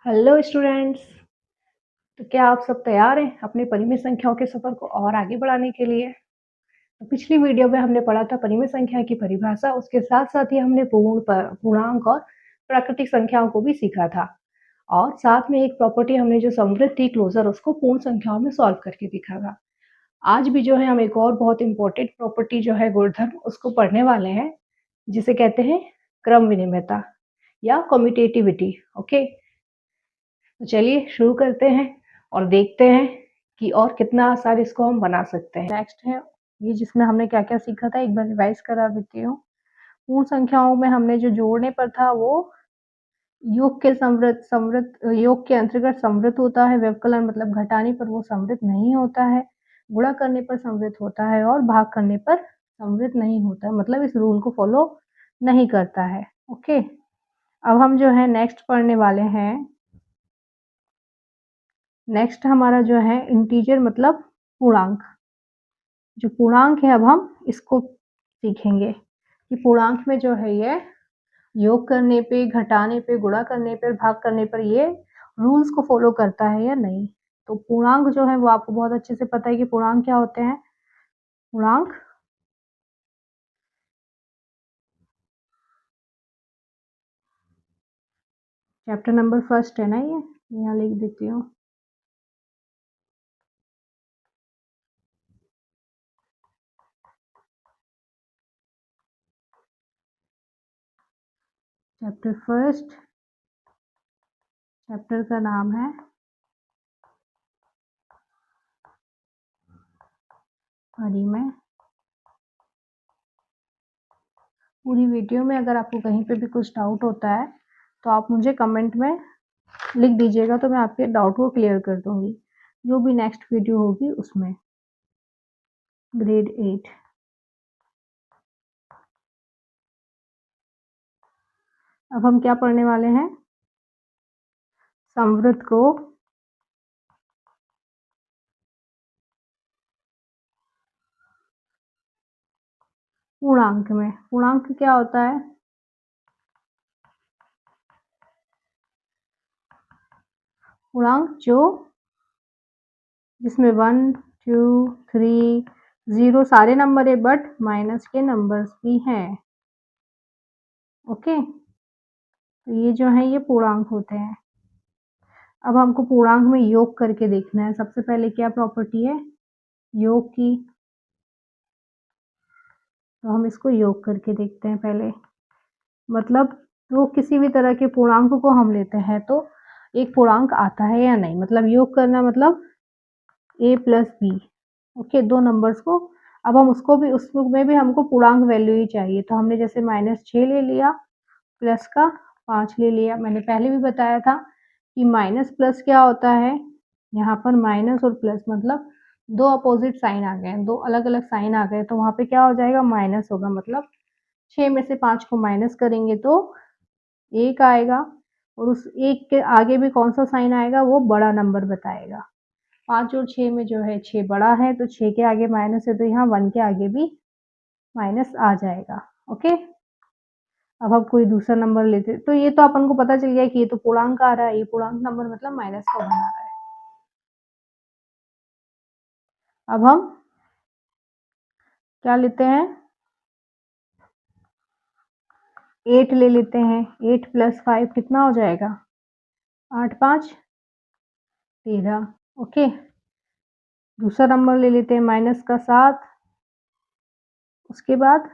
Hello students. तो क्या आप सब तैयार हैं अपने परिमेय संख्याओं के सफ़र को और आगे बढ़ाने के लिए? तो पिछली वीडियो में हमने पढ़ा था परिमेय संख्या की परिभाषा, उसके साथ साथ ही हमने पूर्णांक और प्राकृतिक संख्याओं को भी सीखा था। और साथ में एक प्रॉपर्टी हमने जो समवृत्त थी क्लोजर, उसको पूर्ण संख्याओं में सॉल्व करके दिखा था। आज भी जो है हम एक और बहुत इंपॉर्टेंट प्रॉपर्टी जो है गुणधर्म, उसको पढ़ने वाले हैं, जिसे कहते हैं क्रम विनिमयता या कम्यूटेटिविटी। ओके, तो चलिए शुरू करते हैं और देखते हैं कि और कितना आसान इसको हम बना सकते हैं। नेक्स्ट है ये, जिसमें हमने क्या क्या सीखा था, एक बार रिवाइज करा देती हूँ। पूर्ण संख्याओं में हमने जो जोड़ने पर था वो योग के योग के अंतर्गत समवृत्त होता है, व्यवकलन मतलब घटाने पर वो समवृत्त नहीं होता है, गुणा करने पर समवृत्त होता है और भाग करने पर समवृत्त नहीं होता है, मतलब इस रूल को फॉलो नहीं करता है। ओके, अब हम जो है नेक्स्ट पढ़ने वाले हैं। नेक्स्ट हमारा जो है इंटीजर मतलब पूर्णांक। जो पूर्णांक है, अब हम इसको सीखेंगे कि पूर्णांक में जो है ये योग करने पे, घटाने पे, गुणा करने पे, भाग करने पर ये रूल्स को फॉलो करता है या नहीं। तो पूर्णांक जो है वो आपको बहुत अच्छे से पता है कि पूर्णांक क्या होते हैं। पूर्णांक चैप्टर नंबर फर्स्ट है ना, ये यहाँ लिख देती हूँ। चैप्टर फर्स्ट, चैप्टर का नाम है परिमेय। पूरी वीडियो में अगर आपको कहीं पे भी कुछ डाउट होता है तो आप मुझे कमेंट में लिख दीजिएगा, तो मैं आपके डाउट को क्लियर कर दूंगी जो भी नेक्स्ट वीडियो होगी उसमें। ग्रेड 8। अब हम क्या पढ़ने वाले हैं, समवृत्त को पूर्णांक में। पूर्णांक क्या होता है, पूर्णांक जो जिसमें 1 2 3 0 सारे नंबर है, बट माइनस के नंबर्स भी हैं। ओके, तो ये जो है ये पूर्णांक होते हैं। अब हमको पूर्णांक में योग करके देखना है। सबसे पहले क्या प्रॉपर्टी है, योग की। तो हम इसको योग करके देखते हैं पहले। मतलब तो किसी भी तरह के पूर्णांक को हम लेते हैं तो एक पूर्णांक आता है या नहीं, मतलब योग करना मतलब a प्लस बी। ओके, दो नंबर्स को, अब हम उसको भी, उसमें भी हमको पूर्णांक वैल्यू ही चाहिए। तो हमने जैसे -6 ले लिया, प्लस का 5 ले लिया। मैंने पहले भी बताया था कि माइनस प्लस क्या होता है, यहाँ पर माइनस और प्लस मतलब दो अपोजिट साइन आ गए, दो अलग अलग साइन आ गए, तो वहाँ पे क्या हो जाएगा, माइनस होगा। मतलब 6 में से 5 को माइनस करेंगे तो 1 आएगा, और उस 1 के आगे भी कौन सा साइन आएगा, वो बड़ा नंबर बताएगा। 5 और 6 में जो है 6 बड़ा है, तो 6 के आगे माइनस है, तो यहाँ 1 के आगे भी माइनस आ जाएगा। ओके, अब हम कोई दूसरा नंबर लेते, तो ये तो अपन को पता चल गया कि ये तो पूर्णांक आ रहा है, ये पूर्णांक नंबर मतलब माइनस का बना रहा है। अब हम क्या लेते हैं, 8 ले लेते हैं। 8 प्लस 5 कितना हो जाएगा, 8 5 13। ओके, दूसरा नंबर ले लेते हैं माइनस का 7, उसके बाद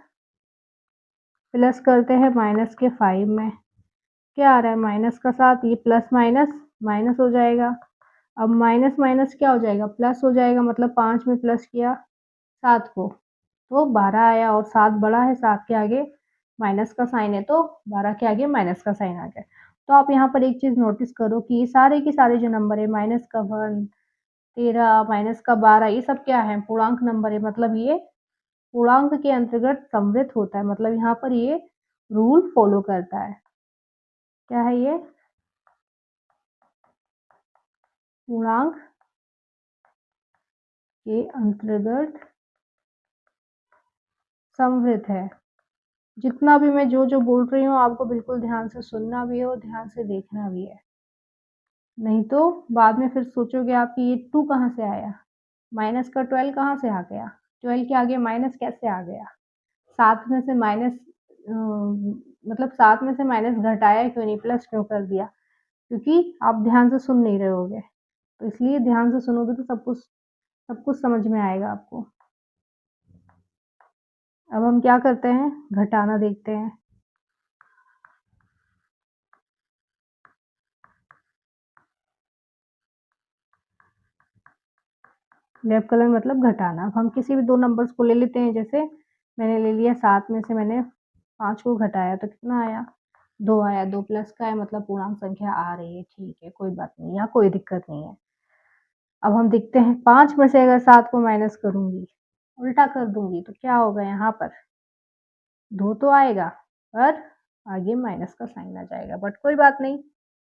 प्लस करते हैं माइनस के 5 में। क्या आ रहा है, माइनस का 7, ये प्लस माइनस माइनस हो जाएगा। अब माइनस माइनस क्या हो जाएगा, प्लस हो जाएगा। मतलब 5 में प्लस किया 7 को तो 12 आया, और 7 बड़ा है, 7 के आगे माइनस का साइन है, तो 12 के आगे माइनस का साइन आ गया। तो आप यहाँ पर एक चीज़ नोटिस करो कि ये सारे के सारे जो नंबर है, माइनस का 1 13, माइनस का 12, ये सब क्या है, पूर्णांक नंबर है। मतलब ये पूर्णांक के अंतर्गत समवृत्त होता है, मतलब यहाँ पर ये रूल फॉलो करता है। क्या है ये, पूर्णांक के अंतर्गत समवृत्त है। जितना भी मैं जो जो बोल रही हूँ आपको बिल्कुल ध्यान से सुनना भी है और ध्यान से देखना भी है। नहीं तो बाद में फिर सोचोगे आप कि ये 2 कहाँ से आया? माइनस का 12 कहाँ से आ गया? 12 के आगे माइनस कैसे आ गया? 7 में से माइनस मतलब 7 में से माइनस घटाया क्यों नहीं, प्लस क्यों कर दिया? क्योंकि आप ध्यान से सुन नहीं रहे होगे। तो इसलिए ध्यान से सुनोगे तो सब कुछ समझ में आएगा आपको। अब हम क्या करते हैं, घटाना देखते हैं। लेफ्ट कलर मतलब घटाना। अब हम किसी भी 2 नंबर्स को ले लेते हैं, जैसे मैंने ले लिया 7 में से मैंने 5 को घटाया तो कितना आया? 2 आया, 2 प्लस का है मतलब पूर्णांक संख्या आ रही है, ठीक है, कोई बात नहीं, यहाँ कोई दिक्कत नहीं है। अब हम देखते हैं 5 में से अगर 7 को माइनस करूँगी, उल्टा कर दूँगी तो क्या होगा यहाँ पर? 2 तो आएगा, पर आगे माइनस का साइन आ जाएगा, बट कोई बात नहीं,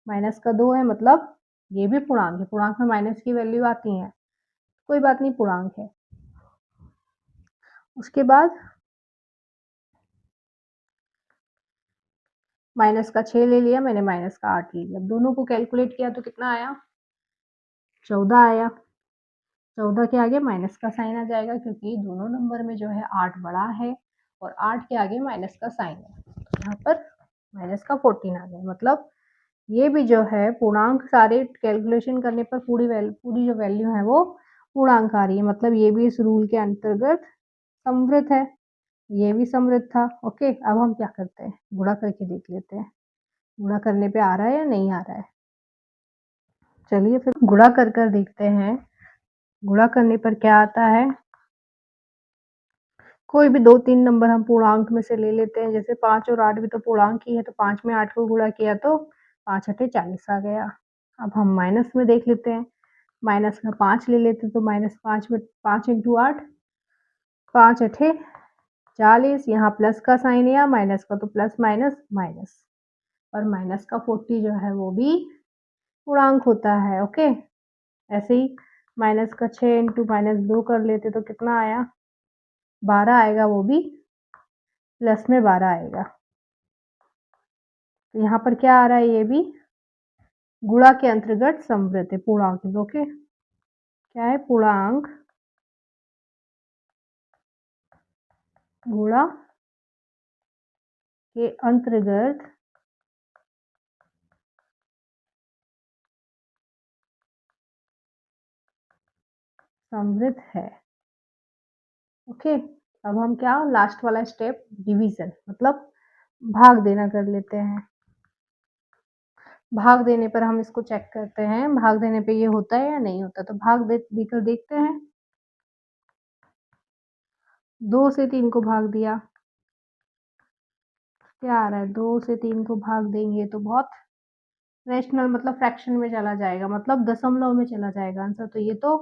माइनस का 2 है मतलब ये भी पूर्णांक है, पूर्णांक में माइनस की वैल्यू आती है, कोई बात नहीं, पूर्णांक है। उसके बाद माइनस का 6 ले लिया मैंने, माइनस का 8 ले लिया, दोनों को कैलकुलेट किया तो कितना आया? 14 आया। 14 के आगे माइनस का साइन आ जाएगा क्योंकि दोनों नंबर में जो है 8 बड़ा है और 8 के आगे माइनस का साइन है, तो यहाँ पर माइनस का 14 आ गया। मतलब ये भी जो है पूर्णांक सारे कैलकुलेशन करने पर पूरी जो वैल्यू है वो पूर्णांक आ रही है, मतलब ये भी इस रूल के अंतर्गत समवृद्ध है, ये भी समवृद्ध था। ओके, अब हम क्या करते हैं, गुणा करके देख लेते हैं, गुणा करने पे आ रहा है या नहीं आ रहा है। चलिए फिर गुणा कर देखते हैं, गुणा करने पर क्या आता है। कोई भी 2-3 नंबर हम पूर्णांक में से ले लेते हैं, जैसे 5 और 8 भी तो पूर्णांक ही है, तो 5 में 8 को गुणा किया तो 5 अठे 40 आ गया। अब हम माइनस में देख लेते हैं, माइनस का 5 ले लेते तो माइनस 5 में 5 इंटू 8, 5 अठे 40, यहाँ प्लस का साइन या माइनस का, तो प्लस माइनस माइनस, और माइनस का 40 जो है वो भी पूर्णांक होता है। ओके, ऐसे ही माइनस का 6 इंटू माइनस 2 कर लेते तो कितना आया? 12 आएगा, वो भी प्लस में 12 आएगा। तो यहाँ पर क्या आ रहा है, ये भी गुणा के अंतर्गत समवृद्ध है, पूर्णांक। ओके, क्या है? पूर्णांक गुणा के अंतर्गत समवृद्ध है। ओके, अब हम क्या, लास्ट वाला स्टेप डिवीजन मतलब भाग देना कर लेते हैं। भाग देने पर हम इसको चेक करते हैं, भाग देने पे ये होता है या नहीं होता, तो देकर देखते हैं। 2 से 3 को भाग दिया, क्या आ रहा है? 2 से 3 को भाग देंगे तो बहुत रेशनल मतलब फ्रैक्शन में चला जाएगा, मतलब दशमलव में चला जाएगा आंसर, तो ये तो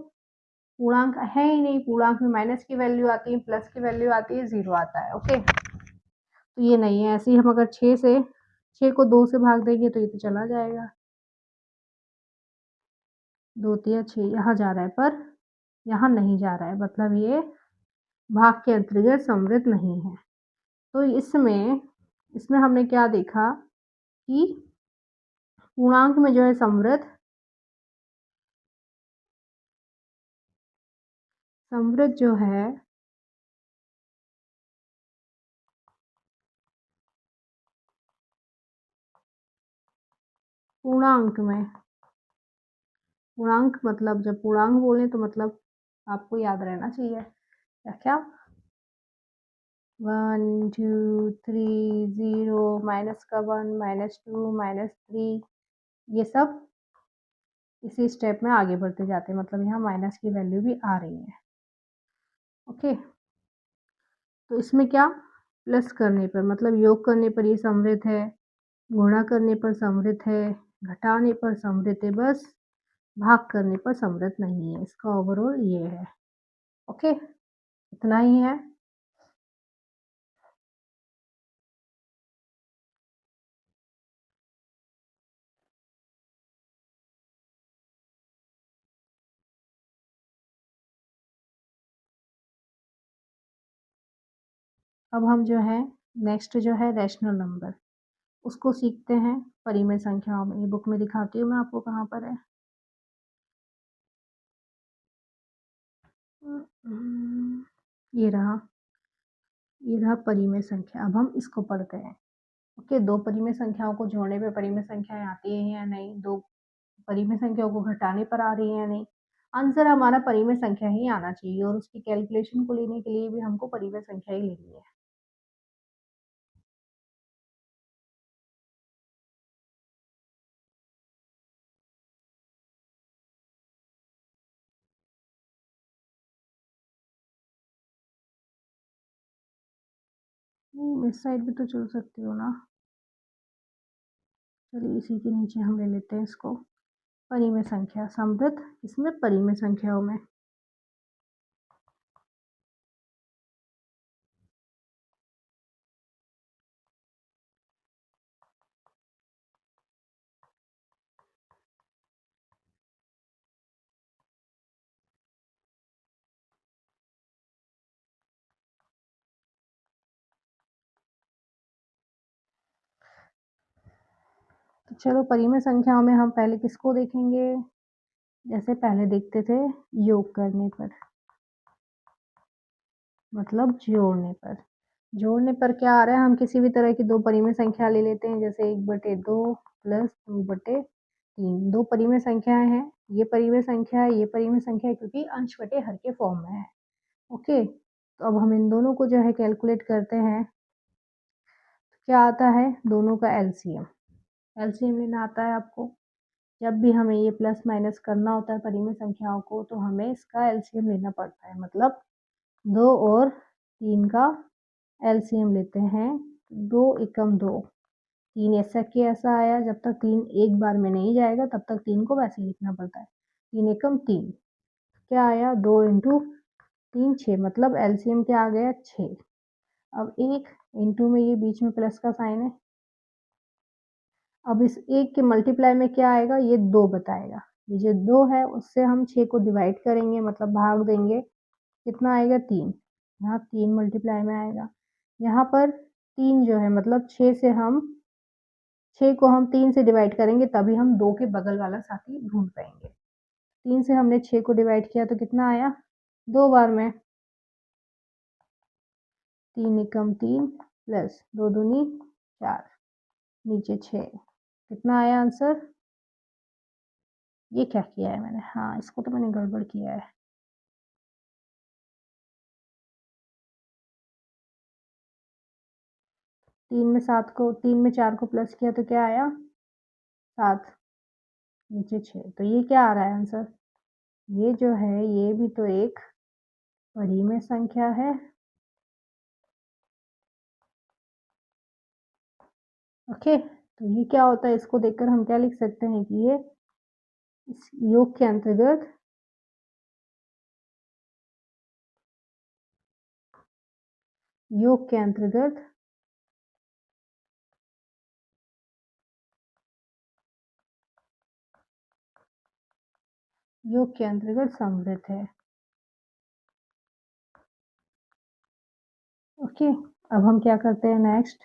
पूर्णांक है ही नहीं। पूर्णांक में माइनस की वैल्यू आती है, प्लस की वैल्यू आती है, 0 आता है। ओके, तो ये नहीं है। ऐसे ही हम अगर 6 को 2 से भाग देंगे तो ये तो चला जाएगा, 2 तिया 6 यहाँ जा रहा है, पर यहाँ नहीं जा रहा है, मतलब ये भाग के अंतर्गत समवृद्ध नहीं है। तो इसमें इसमें हमने क्या देखा कि पूर्णांक में जो है समवृद्ध जो है पूर्णांक में, पूर्णांक मतलब जब पूर्णांक बोले तो मतलब आपको याद रहना चाहिए क्या क्या, 1 2 3 0, माइनस का 1, -2, -3, ये सब इसी स्टेप में आगे बढ़ते जाते हैं, मतलब यहाँ माइनस की वैल्यू भी आ रही है। ओके, तो इसमें क्या, प्लस करने पर मतलब योग करने पर ये समवृद्ध है, गुणा करने पर समवृद्ध है, घटाने पर समवृद्ध है, बस भाग करने पर समवृद्ध नहीं है। इसका ओवरऑल ये है। ओके, इतना ही है। अब हम जो है नेक्स्ट जो है रैशनल नंबर, उसको सीखते हैं परिमेय संख्याओं में। ये बुक में दिखाती हूँ मैं आपको कहाँ पर है। ये रहा, ये रहा परिमेय संख्या। अब हम इसको पढ़ते हैं। ओके, दो परिमेय संख्याओं को जोड़ने पे परिमेय संख्याएं आती हैं या नहीं, दो परिमेय संख्याओं को घटाने पर आ रही है या नहीं। आंसर हमारा परिमेय संख्या ही आना चाहिए और उसकी कैलकुलेशन को लेने के लिए भी हमको परिमेय संख्या ही लेनी है। नहीं, इस साइड भी तो चल सकती हो ना। चलिए इसी के नीचे हम ले लेते हैं इसको। परिमेय संख्या समृद्ध, इसमें परिमेय संख्याओं में। तो चलो परिमेय संख्याओं में हम पहले किसको देखेंगे, जैसे पहले देखते थे योग करने पर, मतलब जोड़ने पर। जोड़ने पर क्या आ रहा है, हम किसी भी तरह की दो परिमेय संख्या ले लेते हैं, जैसे 1/2 प्लस 2/3। दो परिमेय संख्याएं हैं, ये परिमेय संख्या है, ये परिमेय संख्या है, क्योंकि अंश बटे हर के फॉर्म में है। ओके, तो अब हम इन दोनों को जो है कैलकुलेट करते हैं। क्या आता है, दोनों का एलसीएम। एलसीएम लेना आता है आपको। जब भी हमें ये प्लस माइनस करना होता है परिमेय संख्याओं को, तो हमें इसका एलसीएम लेना पड़ता है। मतलब 2 और 3 का एलसीएम लेते हैं। 2 एकम 2, 3 ऐसा के ऐसा आया। जब तक 3 एक बार में नहीं जाएगा तब तक 3 को वैसे लिखना पड़ता है। 3 एकम 3, क्या आया, 2 इंटू 3 6, मतलब एलसीएम क्या आ गया, 6। अब 1 इंटू में ये बीच में प्लस का साइन है। अब इस 1 के मल्टीप्लाई में क्या आएगा, ये 2 बताएगा। ये जो 2 है उससे हम 6 को डिवाइड करेंगे, मतलब भाग देंगे। कितना आएगा, 3। यहाँ 3 मल्टीप्लाई में आएगा। यहाँ पर 3 जो है, मतलब 6 से हम 6 को हम 3 से डिवाइड करेंगे, तभी हम 2 के बगल वाला साथी ढूंढ पाएंगे। 3 से हमने 6 को डिवाइड किया तो कितना आया, 2 बार में। 3 एकम 3 प्लस 2 दूनी 4, नीचे 6, कितना आया आंसर। ये क्या किया है मैंने, हाँ इसको तो मैंने गड़बड़ किया है। 3 में 7 को, 3 में 4 को प्लस किया तो क्या आया, 7, नीचे 6। तो ये क्या आ रहा है आंसर, ये जो है ये भी तो एक परिमेय संख्या है। ओके, तो ये क्या होता है, इसको देखकर हम क्या लिख सकते हैं कि ये इस योग के अंतर्गत योग के अंतर्गत योग के अंतर्गत समृद्ध है। ओके, अब हम क्या करते हैं नेक्स्ट,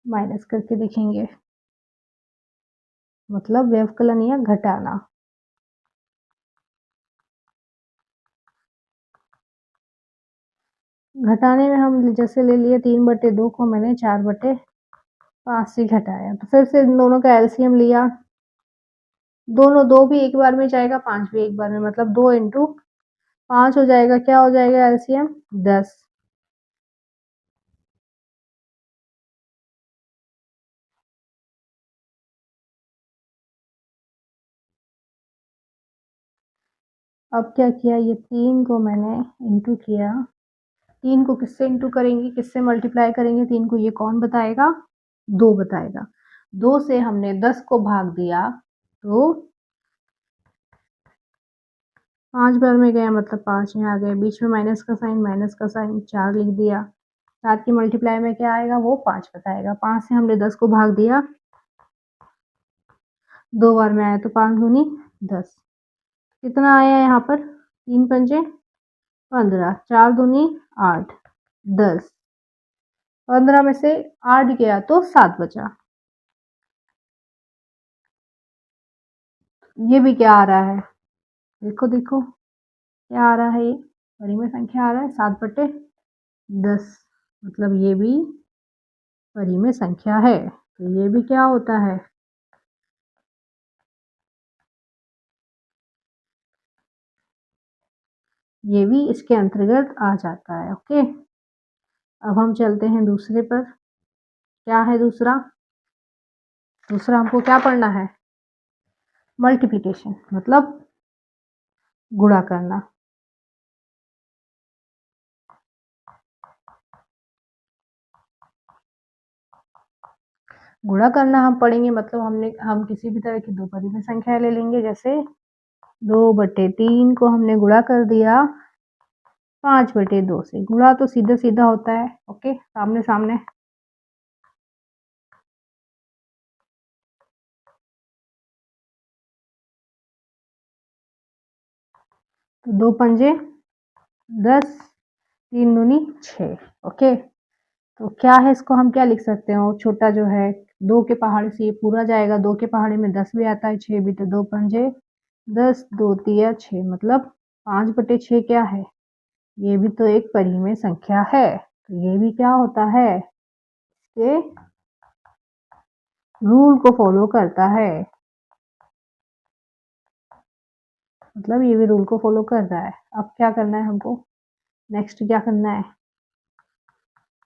माइनस करके देखेंगे, मतलब व्यवकलन या घटाना। घटाने में हम जैसे ले लिए 3/2 को मैंने 4/5 से घटाया, तो फिर से इन दोनों का एलसीएम लिया। दोनों 2 भी एक बार में जाएगा, 5 भी एक बार में, मतलब 2 इंटू 5 हो जाएगा। क्या हो जाएगा एलसीएम, 10। अब क्या किया, ये 3 को मैंने इंटू किया। 3 को किससे इंटू करेंगे, किससे मल्टीप्लाई करेंगे 3 को, ये कौन बताएगा, 2 बताएगा। 2 से हमने 10 को भाग दिया तो 5 बार में गया, मतलब 5 यहाँ आ गए, बीच में माइनस का साइन 4 लिख दिया। 4 की मल्टीप्लाई में क्या आएगा, वो 5 बताएगा। 5 से हमने 10 को भाग दिया, 2 बार में आया, तो 5 दूनी 10। कितना आया यहाँ पर, 3 पंजे 15, 4 दूनी 8, 10। 15 में से 8 गया तो 7 बचा। ये भी क्या आ रहा है, देखो देखो क्या आ रहा है, ये परिमेय संख्या आ रहा है 7/10, मतलब ये भी परिमेय संख्या है। तो ये भी क्या होता है, ये भी इसके अंतर्गत आ जाता है। ओके, अब हम चलते हैं दूसरे पर। क्या है दूसरा, दूसरा हमको क्या पढ़ना है, मल्टीप्लिकेशन मतलब गुणा करना। गुणा करना हम पढ़ेंगे, मतलब हम किसी भी तरह की दो परिमेय संख्या ले लेंगे, जैसे 2/3 को हमने गुणा कर दिया 5/2 से। गुणा तो सीधा सीधा होता है, ओके, सामने सामने। तो 2×5 = 10, 3×2 = 6। ओके, तो क्या है, इसको हम क्या लिख सकते हैं, वो छोटा जो है 2 के पहाड़े से ये पूरा जाएगा, 2 के पहाड़े में 10 भी आता है, 6 भी, तो 2×5 = 10, 2×3 = 6, मतलब 5/6 क्या है, ये भी तो एक परिमेय संख्या है। तो ये भी क्या होता है, ये रूल को फॉलो करता है, मतलब ये भी रूल को फॉलो कर रहा है। अब क्या करना है हमको, नेक्स्ट क्या करना है,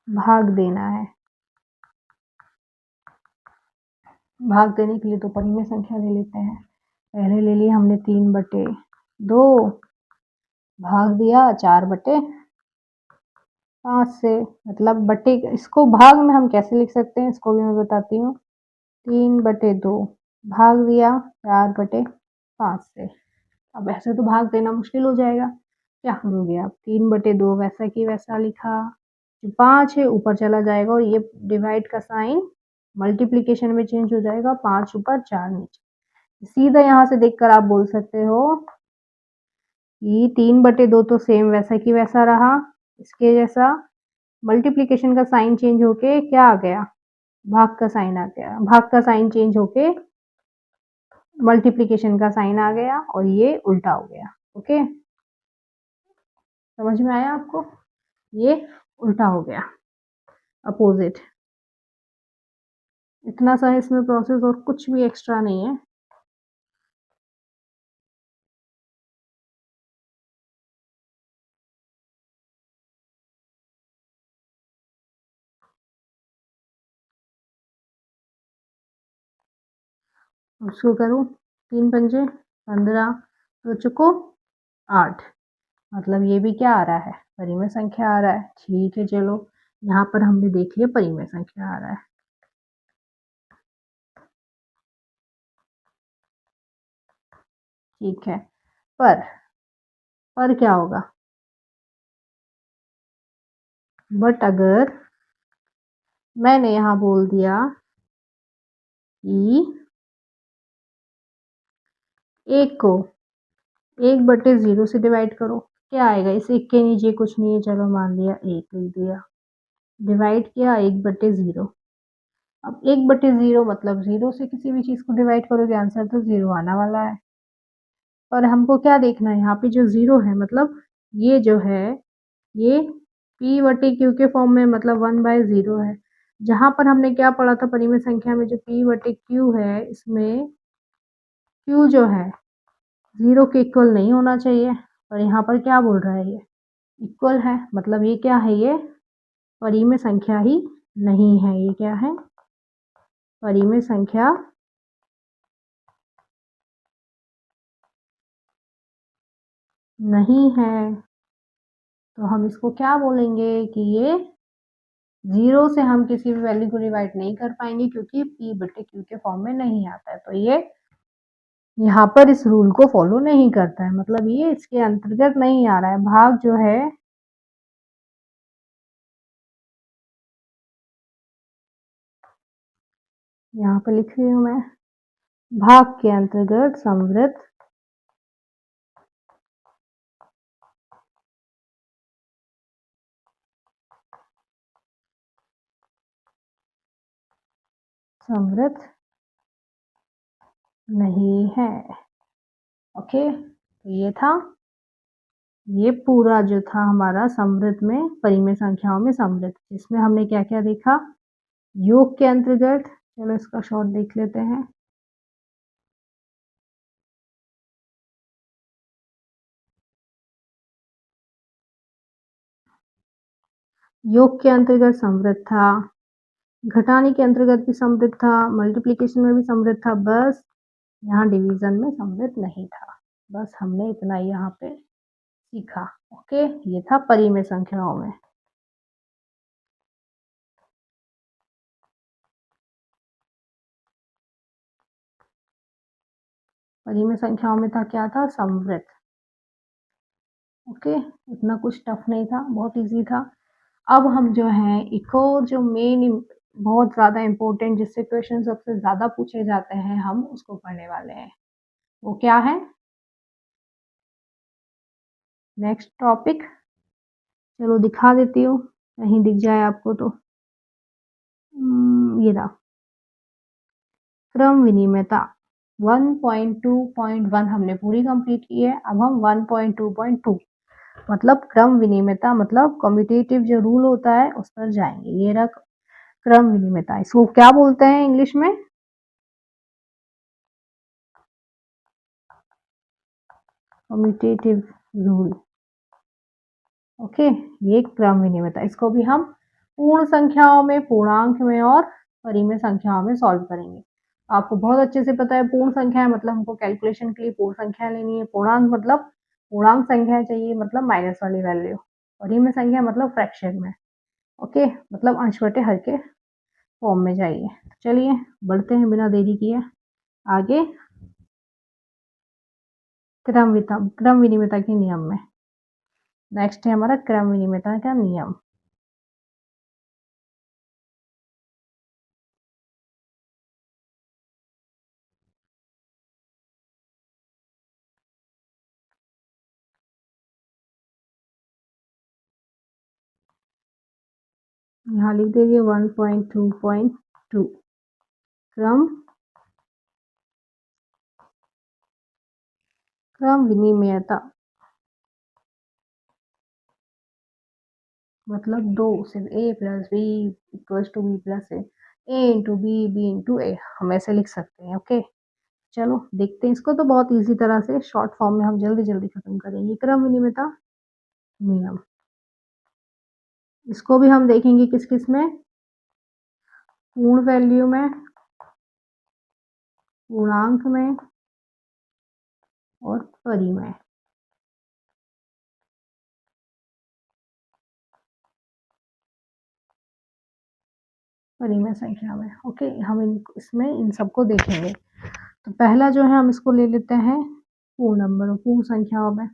भाग देना है। भाग देने के लिए तो परिमेय संख्या ले लेते हैं। पहले ले लिया हमने 3/2, भाग दिया 4/5 से, मतलब बटे, इसको भाग में हम कैसे लिख सकते हैं, इसको भी मैं बताती हूँ। 3/2 भाग दिया 4/5 से। अब ऐसे तो भाग देना मुश्किल हो जाएगा, क्या करोगे आप, 3/2 वैसा की वैसा लिखा, जो 5 है ऊपर चला जाएगा और ये डिवाइड का साइन मल्टीप्लिकेशन में चेंज हो जाएगा, 5 ऊपर 4 नीचे। सीधा यहाँ से देखकर आप बोल सकते हो कि 3/2 तो सेम वैसा की वैसा रहा, इसके जैसा। मल्टीप्लिकेशन का साइन चेंज होके क्या आ गया, भाग का साइन आ गया, भाग का साइन चेंज होके मल्टीप्लिकेशन का साइन आ गया और ये उल्टा हो गया। ओके, समझ में आया आपको, ये उल्टा हो गया, अपोजिट। इतना सा है इसमें प्रोसेस, और कुछ भी एक्स्ट्रा नहीं है। उसको करूँ, 3×5 = 15, 2×4 = 8, मतलब ये भी क्या आ रहा है, परिमेय संख्या आ रहा है। ठीक है, चलो यहाँ पर हमने देख लिया परिमेय संख्या आ रहा है। ठीक है, पर क्या होगा, बट अगर मैंने यहाँ बोल दिया कि एक को 1/0 से डिवाइड करो, क्या आएगा, इस एक के नीचे कुछ नहीं है, चलो मान लिया 1 लिख दिया, डिवाइड किया 1/0। अब 1/0 मतलब 0 से किसी भी चीज़ को डिवाइड करोगे, आंसर तो 0 आना वाला है। और हमको क्या देखना है, यहाँ पे जो 0 है, मतलब ये जो है ये p/q के फॉर्म में, मतलब 1/0 है। जहाँ पर हमने क्या पढ़ा था परिमेय संख्या में, जो p/q है, इसमें q जो है 0 के इक्वल नहीं होना चाहिए, और यहाँ पर क्या बोल रहा है, ये इक्वल है, मतलब ये क्या है, ये परिमेय संख्या ही नहीं है। ये क्या है, परिमेय संख्या नहीं है। तो हम इसको क्या बोलेंगे कि ये 0 से हम किसी भी वैल्यू को डिवाइड नहीं कर पाएंगे, क्योंकि p/q के फॉर्म में नहीं आता है। तो ये यहाँ पर इस रूल को फॉलो नहीं करता है, मतलब ये इसके अंतर्गत नहीं आ रहा है। भाग जो है, यहाँ पर लिख रही हूँ मैं, भाग के अंतर्गत समवृत्त समवृत्त नहीं है। ओके, तो ये पूरा जो था हमारा समृद्ध में परिमेय संख्याओं में समृद्ध, इसमें हमने क्या क्या देखा योग के अंतर्गत। चलो इसका शॉर्ट देख लेते हैं। योग के अंतर्गत समृद्ध था, घटाने के अंतर्गत भी समृद्ध था, मल्टीप्लिकेशन में भी समृद्ध था, बस यहाँ डिवीजन में समृद्ध नहीं था। बस हमने इतना ही यहाँ पे सीखा। ओके, ये था परिमेय संख्याओं में। परिमेय संख्याओं में था क्या था समृद्ध। ओके, इतना कुछ टफ नहीं था, बहुत इजी था। अब हम जो है एक और जो मेन बहुत ज़्यादा इम्पोर्टेंट जिससे क्वेश्चन सबसे ज़्यादा पूछे जाते हैं हम उसको पढ़ने वाले हैं। वो क्या है नेक्स्ट टॉपिक, चलो दिखा देती हूँ कहीं दिख जाए आपको तो। ये रहा क्रम विनिमयता 1.2.1 हमने पूरी कंप्लीट की है। अब हम 1.2.2 मतलब क्रम विनिमयता मतलब कम्यूटेटिव जो रूल होता है उस पर जाएंगे। ये रहा क्रम विनिमयता, इसको क्या बोलते हैं इंग्लिश में कम्यूटेटिव रूल। ओके, ये क्रम विनिमयता, इसको भी हम पूर्ण संख्याओं में, पूर्णांक में और परिमेय संख्याओं में सॉल्व करेंगे। आपको बहुत अच्छे से पता है पूर्ण संख्या है मतलब हमको कैलकुलेशन के लिए पूर्ण संख्या लेनी है, पूर्णांक मतलब पूर्णांक संख्या चाहिए मतलब माइनस वाली वैल्यू, परिमेय संख्या मतलब फ्रैक्शन में। ओके, मतलब अंश बटे हर के फॉर्म में जाइए। चलिए बढ़ते हैं बिना देरी किए आगे क्रम विनिमयता के नियम में। नेक्स्ट है हमारा क्रम विनिमयता का नियम। यहाँ लिख दीजिए 1.2.2 क्रम विनिमयता मतलब दो सिर्फ a plus B equals to B plus A into B into A हम ऐसे लिख सकते हैं। ओके, चलो देखते हैं इसको, तो बहुत इजी तरह से शॉर्ट फॉर्म में हम जल्दी जल्दी खत्म करेंगे। क्रम विनिमयता नियम, इसको भी हम देखेंगे किस किस में, पूर्ण वैल्यू में, पूर्णांक में और परिमेय। परिमेय संख्या में। ओके, हम इसमें इन सबको देखेंगे। तो पहला जो है हम इसको ले लेते हैं पूर्ण नंबर पूर्ण संख्याओं में।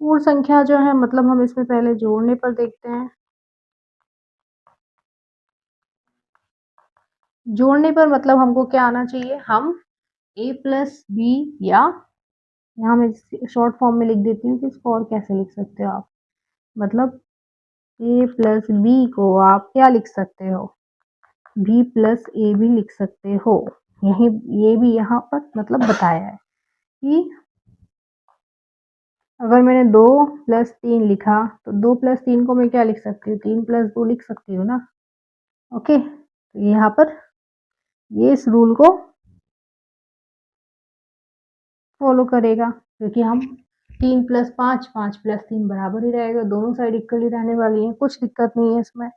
पूर्ण संख्या जो है मतलब हम इसमें पहले जोड़ने पर देखते हैं। जोड़ने पर मतलब हमको क्या आना चाहिए, हम a प्लस बी या यहाँ मैं शॉर्ट फॉर्म में लिख देती हूँ कि इसको और कैसे लिख सकते हो आप, मतलब a प्लस बी को आप क्या लिख सकते हो b प्लस ए भी लिख सकते हो। यही ये भी यहाँ पर मतलब बताया है कि अगर मैंने 2 प्लस 3 लिखा तो 2 प्लस 3 को मैं क्या लिख सकती हूँ 3 प्लस 2 लिख सकती हूँ ना। ओके, तो यहाँ पर ये इस रूल को फॉलो करेगा क्योंकि हम 3 प्लस 5 5 प्लस 3 बराबर ही रहेगा, दोनों साइड इक्वल ही रहने वाली है, कुछ दिक्कत नहीं है इसमें।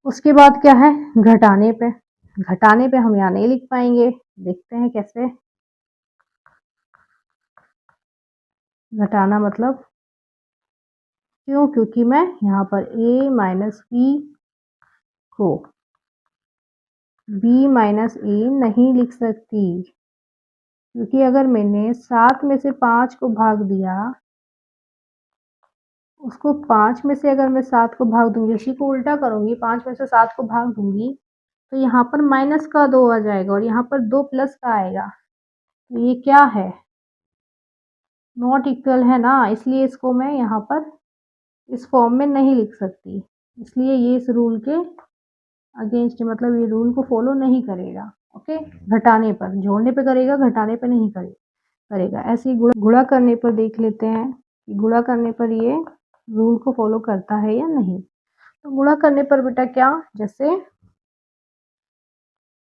उसके बाद क्या है घटाने पे हम यहाँ नहीं लिख पाएंगे, देखते हैं कैसे घटाना मतलब क्यों, क्योंकि मैं यहाँ पर a माइनस बी को b माइनस ए नहीं लिख सकती, क्योंकि अगर मैंने 7 में से 5 को भाग दिया, उसको 5 में से अगर मैं 7 को भाग दूंगी, उसी को उल्टा करूंगी, 5 में से 7 को भाग दूंगी तो यहाँ पर माइनस का 2 आ जाएगा और यहाँ पर 2 प्लस का आएगा। तो ये क्या है, नॉट इक्वल है ना, इसलिए इसको मैं यहाँ पर इस फॉर्म में नहीं लिख सकती। इसलिए ये इस रूल के अगेंस्ट, मतलब ये रूल को फॉलो नहीं करेगा। ओके, घटाने पर, जोड़ने पे करेगा, घटाने पे नहीं करेगा। ऐसे ही गुणा करने पर देख लेते हैं कि गुणा करने पर ये रूल को फॉलो करता है या नहीं। तो गुणा करने पर बेटा क्या, जैसे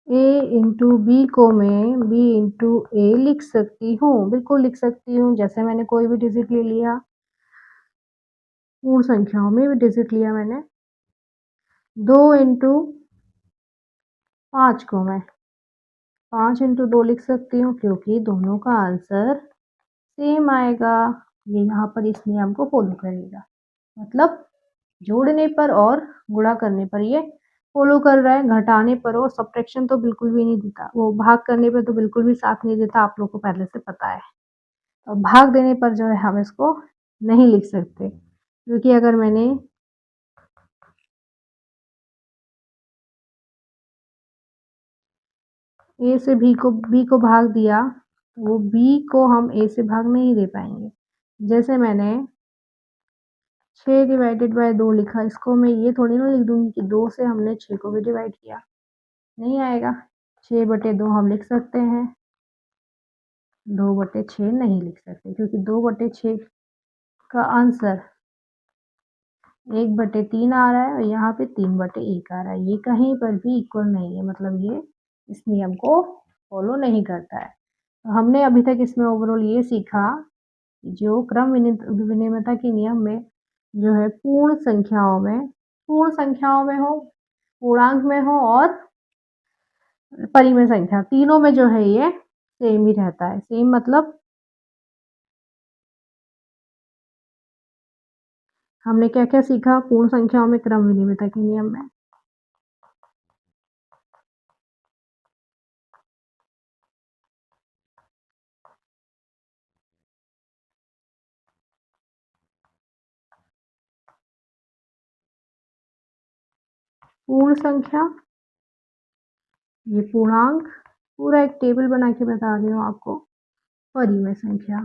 a इंटू बी को मैं b इंटू ए लिख सकती हूँ, बिल्कुल लिख सकती हूँ। जैसे मैंने कोई भी डिजिट ले लिया, पूर्ण संख्याओं में भी डिजिट लिया मैंने, 2 इंटू 5 को मैं 5 इंटू 2 लिख सकती हूँ, क्योंकि दोनों का आंसर सेम आएगा। ये यहाँ पर इस नियम को फॉलो करेगा, मतलब जोड़ने पर और गुणा करने पर ये फॉलो कर रहा है, घटाने पर और सब्ट्रैक्शन तो बिल्कुल भी नहीं देता, वो भाग करने पर तो बिल्कुल भी साथ नहीं देता, आप लोग को पहले से पता है। और भाग देने पर जो है हम इसको नहीं लिख सकते, क्योंकि अगर मैंने ए से बी को भाग दिया, तो वो बी को हम ए से भाग नहीं दे पाएंगे। जैसे मैंने 6 डिवाइडेड बाय 2 लिखा, इसको मैं ये थोड़ी ना लिख दूंगी कि 2 से हमने 6 को भी डिवाइड किया, नहीं आएगा। 6/2 हम लिख सकते हैं, 2/6 नहीं लिख सकते, क्योंकि 2/6 का आंसर 1/3 आ रहा है और यहाँ पे 3/1 आ रहा है। ये कहीं पर भी इक्वल नहीं है, मतलब ये इस नियम को फॉलो नहीं करता है। तो हमने अभी तक इसमें ओवरऑल ये सीखा कि जो क्रम विनिमयता के नियम में जो है पूर्ण संख्याओं में हो, पूर्णांक में हो और परिमेय संख्या, तीनों में जो है ये सेम ही रहता है। सेम मतलब हमने क्या क्या सीखा पूर्ण संख्याओं में क्रम विनिमयता के नियम में। पूर्ण संख्या, ये पूर्णांक, पूरा एक टेबल बना के बता रही हूँ आपको। परिमेय संख्या,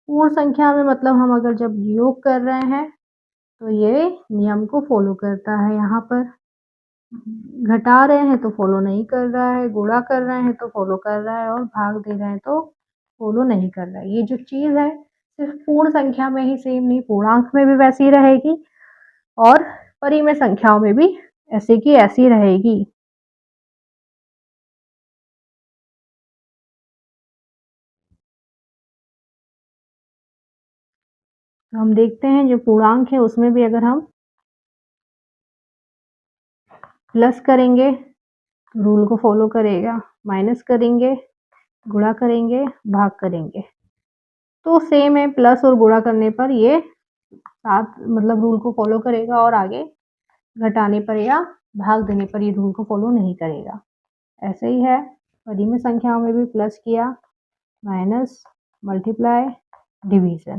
पूर्ण संख्या में मतलब हम अगर जब योग कर रहे हैं तो ये नियम को फॉलो करता है। यहाँ पर घटा रहे हैं तो फॉलो नहीं कर रहा है, गुणा कर रहे हैं तो फॉलो कर रहा है, और भाग दे रहे हैं तो फॉलो नहीं कर रहा है। ये जो चीज़ है सिर्फ पूर्ण संख्या में ही सेम नहीं, पूर्णांक में भी वैसी रहेगी और परिमेय संख्याओं में भी ऐसे की ऐसी रहेगी। तो हम देखते हैं जो पूर्णांक है उसमें भी अगर हम प्लस करेंगे रूल को फॉलो करेगा, माइनस करेंगे, गुणा करेंगे, भाग करेंगे तो सेम है। प्लस और गुणा करने पर ये साथ मतलब रूल को फॉलो करेगा, और आगे घटाने पर या भाग देने पर ये रूल को फॉलो नहीं करेगा। ऐसे ही है, परिमेय संख्याओं में भी प्लस किया, माइनस, मल्टीप्लाई, डिवीजन,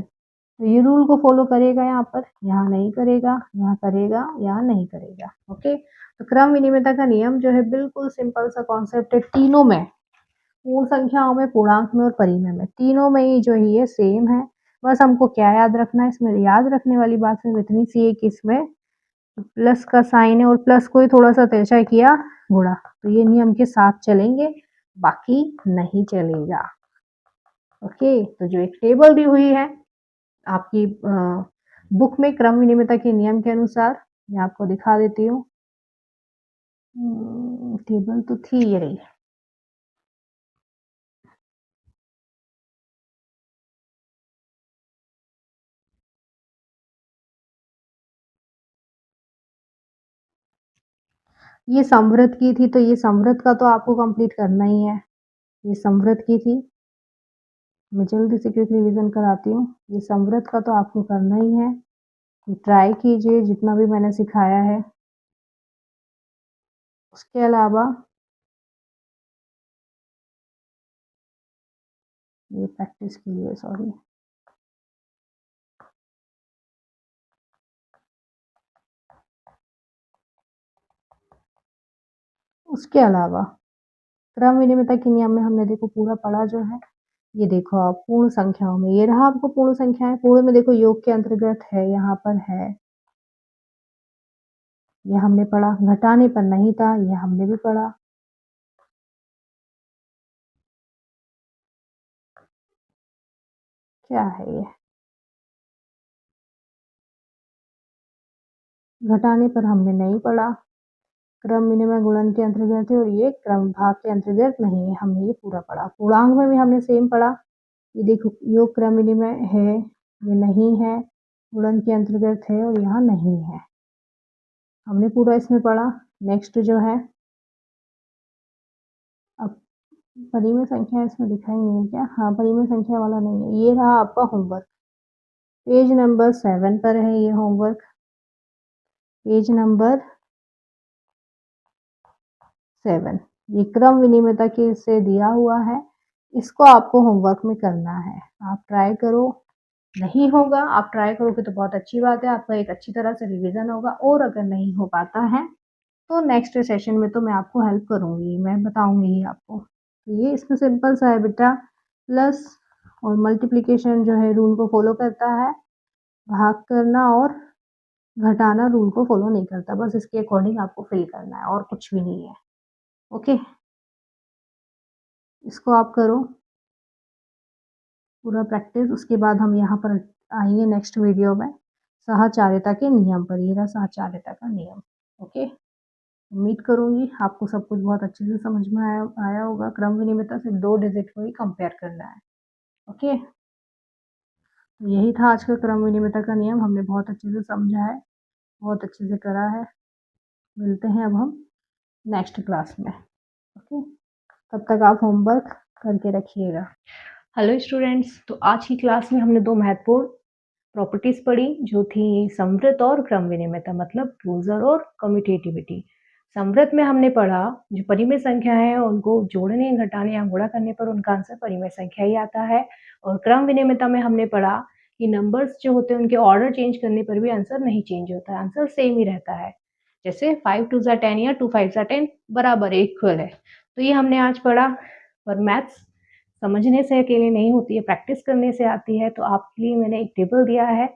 तो ये रूल को फॉलो करेगा, यहाँ नहीं करेगा, यहाँ करेगा, यहाँ नहीं करेगा। ओके, तो क्रम विनिमयता का नियम जो है बिल्कुल सिंपल सा कॉन्सेप्ट है, तीनों में, पूर्ण संख्याओं में, पूर्णांक में और परिमेय में, तीनों में ही जो है ये सेम है। बस हमको क्या याद रखना है, इसमें याद रखने वाली बात सिर्फ इतनी सी है कि इसमें प्लस का साइन है और प्लस को ही थोड़ा सा तिरछा किया, गुणा, तो ये नियम के साथ चलेंगे, बाकी नहीं चलेगा। ओके, तो जो एक टेबल दी हुई है आपकी बुक में क्रम विनिमयता के नियम के अनुसार, मैं आपको दिखा देती हूँ। टेबल तो थी ये रही, ये समवृत्त की थी, तो ये समवृत्त का तो आपको कंप्लीट करना ही है। ये समवृत्त की थी, मैं जल्दी से क्विक रिवीजन कराती हूँ। ये समवृत्त का तो आपको करना ही है, ट्राई कीजिए जितना भी मैंने सिखाया है। उसके अलावा ये प्रैक्टिस के लिए, सॉरी, उसके अलावा क्रम विनिमयता के नियम में हमने देखो पूरा पढ़ा जो है, ये देखो आप पूर्ण संख्याओं में, ये रहा आपको पूर्ण संख्याएँ, पूर्ण में देखो योग के अंतर्गत है, यहाँ पर है, ये हमने पढ़ा, घटाने पर नहीं था, ये हमने भी पढ़ा। क्या है ये? घटाने पर हमने नहीं पढ़ा, क्रम विनिमय गुणन के अंतर्गत है और ये क्रम भाग के अंतर्गत नहीं है, हमने ये पूरा पढ़ा। पूर्णांक में भी हमने सेम पढ़ा, ये देखो योग क्रम विनिमय है, ये नहीं है, गुणन के अंतर्गत है और यहाँ नहीं है, हमने पूरा इसमें पढ़ा। नेक्स्ट जो है, अब परिमेय संख्या इसमें दिखाई नहीं है क्या? हाँ, परिमेय संख्या वाला नहीं है, ये रहा आपका होमवर्क। पेज नंबर 7 पर है ये होमवर्क, पेज नंबर 7, ये क्रम विनिमयता के से दिया हुआ है, इसको आपको होमवर्क में करना है। आप ट्राई करो, नहीं होगा आप ट्राई करोगे तो बहुत अच्छी बात है, आपका एक अच्छी तरह से रिवीजन होगा। और अगर नहीं हो पाता है तो नेक्स्ट सेशन में तो मैं आपको हेल्प करूँगी, मैं बताऊँगी ही आपको। तो ये इसमें सिंपल सा है बेटा, प्लस और मल्टीप्लिकेशन जो है रूल को फॉलो करता है, भाग करना और घटाना रूल को फॉलो नहीं करता, बस इसके अकॉर्डिंग आपको फिल करना है और कुछ भी नहीं है। ओके, इसको आप करो पूरा प्रैक्टिस, उसके बाद हम यहाँ पर आएंगे नेक्स्ट वीडियो में साहचर्यता के नियम पर। ये रहा साहचर्यता का नियम। ओके, उम्मीद करूँगी आपको सब कुछ बहुत अच्छे से समझ में आया होगा। क्रम विनिमयता से 2 डिजिट को ही कंपेयर करना है। ओके, तो यही था आज का क्रम विनिमयता का नियम, हमने बहुत अच्छे से समझा है, बहुत अच्छे से करा है। मिलते हैं अब हम नेक्स्ट क्लास में। ओके, तब तक आप होमवर्क करके रखिएगा। हेलो स्टूडेंट्स, तो आज की क्लास में हमने 2 महत्वपूर्ण प्रॉपर्टीज पढ़ी जो थी संवृत और क्रम विनिमयता, मतलब क्लोजर और कम्यूटेटिविटी। संवृत में हमने पढ़ा जो परिमेय संख्या है उनको जोड़ने, घटाने या गुणा करने पर उनका आंसर परिमेय संख्या ही आता है। और क्रम विनिमयता में हमने पढ़ा कि नंबर्स जो होते हैं उनके ऑर्डर चेंज करने पर भी आंसर नहीं चेंज होता है, आंसर सेम ही रहता है। जैसे 5 2 ज़ा 10 या 2 5 ज़ा 10 बराबर इक्वल है। तो ये हमने आज पढ़ा। पर मैथ्स समझने से अकेले नहीं होती है, प्रैक्टिस करने से आती है। तो आपके लिए मैंने एक टेबल दिया है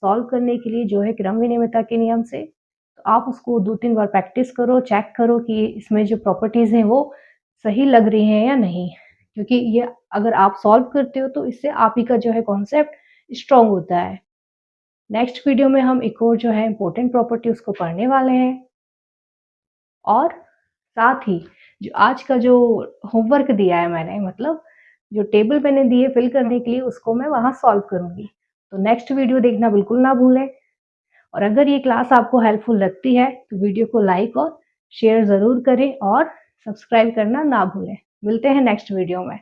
सॉल्व करने के लिए जो है क्रम विनिमयता के नियम से। तो आप उसको 2-3 बार प्रैक्टिस करो, चेक करो कि इसमें जो प्रॉपर्टीज़ हैं वो सही लग रही हैं या नहीं। क्योंकि ये अगर आप सॉल्व करते हो तो इससे आप ही का जो है कॉन्सेप्ट स्ट्रॉन्ग होता है। नेक्स्ट वीडियो में हम एक और जो है इम्पोर्टेंट प्रॉपर्टी उसको पढ़ने वाले हैं। और साथ ही जो आज का जो होमवर्क दिया है मैंने, मतलब जो टेबल मैंने दी है फिल करने के लिए, उसको मैं वहाँ सॉल्व करूँगी। तो नेक्स्ट वीडियो देखना बिल्कुल ना भूलें। और अगर ये क्लास आपको हेल्पफुल लगती है तो वीडियो को लाइक और शेयर ज़रूर करें और सब्सक्राइब करना ना भूलें। मिलते हैं नेक्स्ट वीडियो में।